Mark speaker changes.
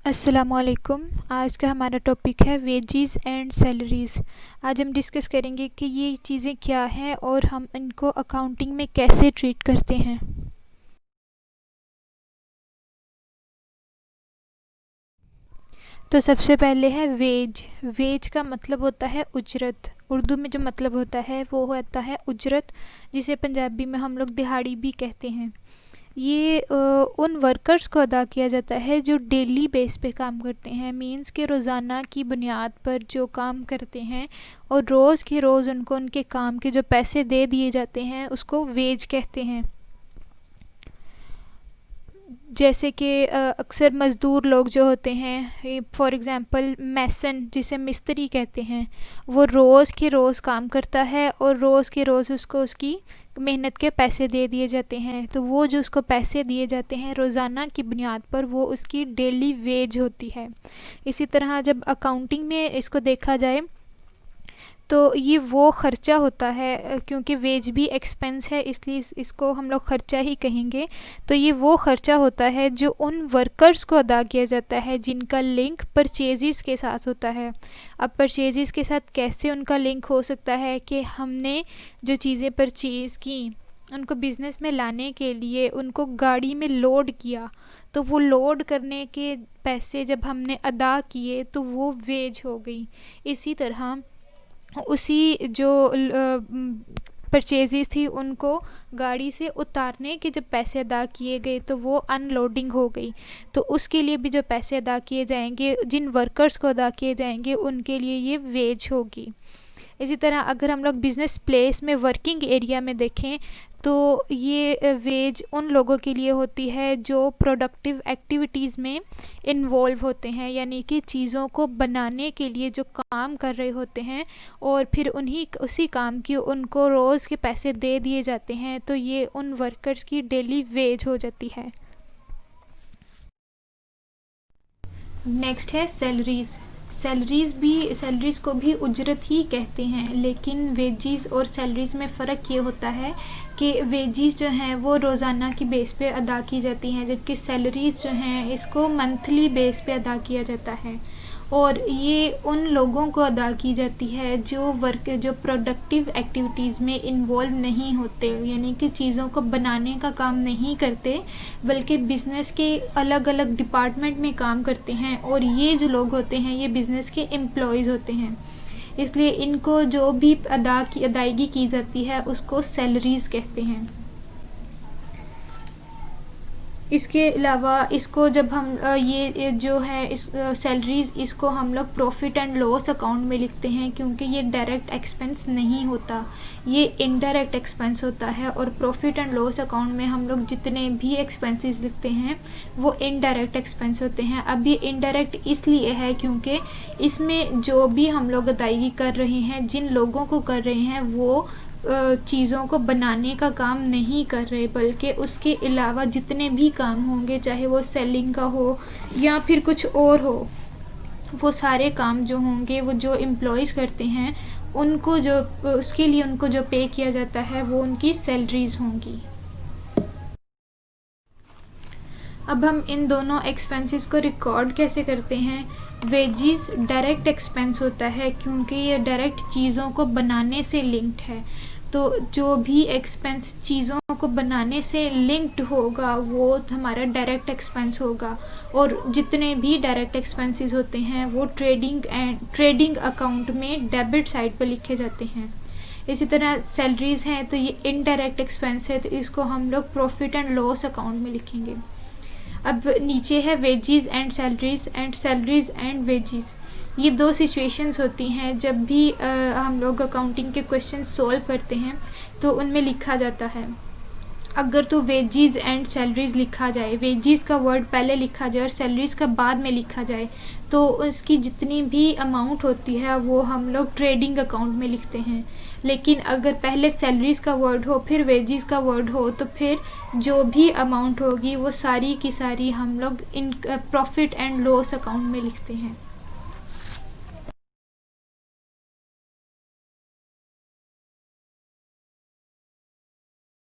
Speaker 1: अस्सलामुअलैकुम। आज का हमारा टॉपिक है वेजीज़ एंड सैलरीज़। आज हम डिस्कस करेंगे कि ये चीज़ें क्या हैं और हम इनको अकाउंटिंग में कैसे ट्रीट करते हैं। तो सबसे पहले है वेज। वेज का मतलब होता है उजरत। उर्दू में जो मतलब होता है वो होता है उजरत, जिसे पंजाबी में हम लोग दिहाड़ी भी कहते हैं। ये उन वर्कर्स को अदा किया जाता है जो डेली बेस पे काम करते हैं, मींस के रोज़ाना की बुनियाद पर जो काम करते हैं और रोज़ के रोज़ उनको उनके काम के जो पैसे दे दिए जाते हैं उसको वेज कहते हैं। जैसे कि अक्सर मज़दूर लोग जो होते हैं, फॉर एग्ज़ाम्पल मैसन जिसे मिस्त्री कहते हैं, वो रोज़ के रोज़ काम करता है और रोज़ के रोज़ उसको उसकी मेहनत के पैसे दे दिए जाते हैं। तो वो जो उसको पैसे दिए जाते हैं रोज़ाना की बुनियाद पर, वो उसकी डेली वेज होती है। इसी तरह जब अकाउंटिंग में इसको देखा जाए तो ये वो ख़र्चा होता है, क्योंकि वेज भी एक्सपेंस है इसलिए इसको हम लोग ख़र्चा ही कहेंगे। तो ये वो ख़र्चा होता है जो उन वर्कर्स को अदा किया जाता है जिनका लिंक परचेज़ के साथ होता है। अब परचेज़ के साथ कैसे उनका लिंक हो सकता है कि हमने जो चीज़ें परचेज़ की उनको बिज़नेस में लाने के लिए उनको गाड़ी में लोड किया, तो वो लोड करने के पैसे जब हमने अदा किए तो वो वेज हो गई। इसी तरह उसी जो परचेज़ थी उनको गाड़ी से उतारने के जब पैसे अदा किए गए तो वो अनलोडिंग हो गई, तो उसके लिए भी जो पैसे अदा किए जाएंगे, जिन वर्कर्स को अदा किए जाएंगे, उनके लिए ये वेज होगी। इसी तरह अगर हम लोग बिज़नेस प्लेस में वर्किंग एरिया में देखें तो ये वेज उन लोगों के लिए होती है जो प्रोडक्टिव एक्टिविटीज़ में इन्वॉल्व होते हैं, यानी कि चीज़ों को बनाने के लिए जो काम कर रहे होते हैं और फिर उसी काम की उनको रोज़ के पैसे दे दिए जाते हैं, तो ये उन वर्कर्स की डेली वेज हो जाती है। नेक्स्ट है सैलरीज़। सैलरीज़ को भी उजरत ही कहते हैं, लेकिन वेजीज़ और सैलरीज़ में फ़र्क ये होता है कि वेजीज़ जो हैं वो रोज़ाना की बेस पे अदा की जाती हैं, जबकि सैलरीज़ जो हैं इसको मंथली बेस पे अदा किया जाता है। और ये उन लोगों को अदा की जाती है जो प्रोडक्टिव एक्टिविटीज़ में इन्वॉल्व नहीं होते, यानी कि चीज़ों को बनाने का काम नहीं करते, बल्कि बिज़नेस के अलग अलग डिपार्टमेंट में काम करते हैं। और ये जो लोग होते हैं ये बिज़नेस के एम्प्लॉयज़ होते हैं, इसलिए इनको जो भी अदायगी की जाती है उसको सैलरीज़ कहते हैं। इसके अलावा इसको जब हम ये जो है इस सैलरीज़ इसको हम लोग प्रॉफिट एंड लॉस अकाउंट में लिखते हैं, क्योंकि ये डायरेक्ट एक्सपेंस नहीं होता, ये इनडायरेक्ट एक्सपेंस होता है। और प्रॉफिट एंड लॉस अकाउंट में हम लोग जितने भी एक्सपेंसेस लिखते हैं वो इनडायरेक्ट एक्सपेंस होते हैं। अब ये इनडायरेक्ट इसलिए है क्योंकि इसमें जो भी हम लोग अदायगी कर रहे हैं, जिन लोगों को कर रहे हैं, वो चीज़ों को बनाने का काम नहीं कर रहे, बल्कि उसके अलावा जितने भी काम होंगे, चाहे वो सेलिंग का हो या फिर कुछ और हो, वो सारे काम जो होंगे वो जो एम्प्लॉयज़ करते हैं उनको जो उसके लिए उनको जो पे किया जाता है वो उनकी सैलरीज़ होंगी। अब हम इन दोनों एक्सपेंसेस को रिकॉर्ड कैसे करते हैं। वेजीज़ डायरेक्ट एक्सपेंस होता है क्योंकि ये डायरेक्ट चीज़ों को बनाने से लिंक्ड है, तो जो भी एक्सपेंस चीज़ों को बनाने से लिंक्ड होगा वो हमारा डायरेक्ट एक्सपेंस होगा। और जितने भी डायरेक्ट एक्सपेंसेस होते हैं वो ट्रेडिंग अकाउंट में डेबिट साइड पर लिखे जाते हैं। इसी तरह सैलरीज़ हैं तो ये इनडायरेक्ट एक्सपेंस है, तो इसको हम लोग प्रॉफिट एंड लॉस अकाउंट में लिखेंगे। अब नीचे है veggies and salaries and veggies. ये दो सिचुएशंस होती हैं जब भी हम लोग अकाउंटिंग के क्वेश्चन सॉल्व करते हैं तो उनमें लिखा जाता है। अगर तो वेजीज़ एंड सैलरीज़ लिखा जाए, वेजीज़ का वर्ड पहले लिखा जाए और सैलरीज़ का बाद में लिखा जाए, तो उसकी जितनी भी अमाउंट होती है वो हम लोग ट्रेडिंग अकाउंट में लिखते हैं। लेकिन अगर पहले सैलरीज़ का वर्ड हो फिर वेजीज़ का वर्ड हो तो फिर जो भी अमाउंट होगी वो सारी की सारी हम लोग in profit and loss account में लिखते हैं।